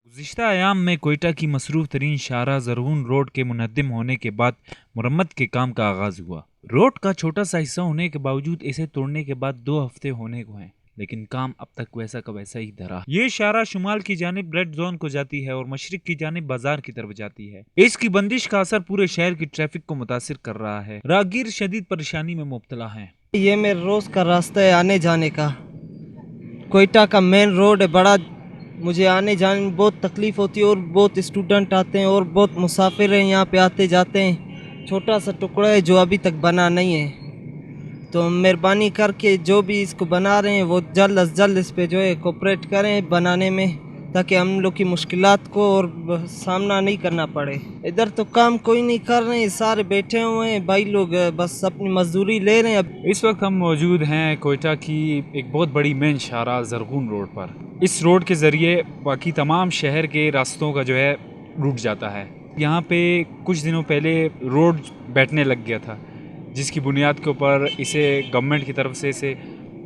गुज़िश्ता अयाम में कोयटा की मसरूफ़ तरीन शाहराह ज़रगून रोड के मुनहद्दिम होने के बाद मुरम्मत के काम का आगाज़ हुआ। रोड का छोटा सा हिस्सा होने के बावजूद इसे तोड़ने के बाद 2 हफ्ते होने को हैं, लेकिन काम अब तक वैसा का वैसा ही धरा। ये शाहराह शुमाल की जानिब रेड जोन को जाती है और मशरिक की जानिब बाजार की तरफ जाती है। इसकी बंदिश का असर पूरे शहर की ट्रैफिक को मुतासिर कर रहा है। राहगीर शदीद परेशानी में मुब्तला हैं। ये मेरे रोज़ का रास्ता है आने जाने का। कोयटा का मेन रोड है बड़ा, मुझे आने जाने में बहुत तकलीफ़ होती है और बहुत स्टूडेंट आते हैं और बहुत मुसाफिर हैं यहाँ पे आते जाते हैं। छोटा सा टुकड़ा है जो अभी तक बना नहीं है, तो मेहरबानी करके जो भी इसको बना रहे हैं वो जल्द अज जल्द इस पे जो है कोऑपरेट करें बनाने में, ताकि हम लोग की मुश्किलात को और सामना नहीं करना पड़े। इधर तो काम कोई नहीं कर रहे हैं, सारे बैठे हुए हैं भाई लोग, बस अपनी मजदूरी ले रहे हैं। अब इस वक्त हम मौजूद हैं कोयटा की एक बहुत बड़ी मेन शाहराह ज़रगून रोड पर। इस रोड के ज़रिए बाकी तमाम शहर के रास्तों का जो है रूट जाता है। यहाँ पे कुछ दिनों पहले रोड बैठने लग गया था, जिसकी बुनियाद के ऊपर इसे गवर्नमेंट की तरफ से इसे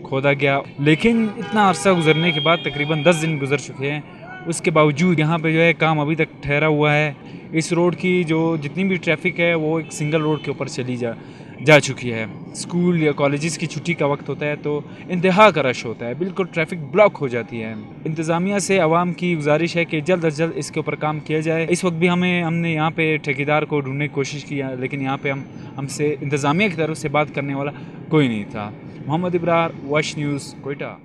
खोदा गया, लेकिन इतना अरसा गुजरने के बाद तकरीबन 10 दिन गुजर चुके हैं, उसके बावजूद यहाँ पे जो है काम अभी तक ठहरा हुआ है। इस रोड की जो जितनी भी ट्रैफिक है वो एक सिंगल रोड के ऊपर चली जा चुकी है। स्कूल या कॉलेजेस की छुट्टी का वक्त होता है तो इंतहा का रश होता है, बिल्कुल ट्रैफिक ब्लॉक हो जाती है। इंतज़ामिया से आवाम की गुजारिश है कि जल्द अज जल्द इसके ऊपर काम किया जाए। इस वक्त भी हमने यहाँ पे ठेकेदार को ढूंढने की कोशिश की, लेकिन यहाँ पे हमसे इंतज़ामिया की तरफ से बात करने वाला कोई नहीं था। Mohammad Ibrar, watch news, Quetta.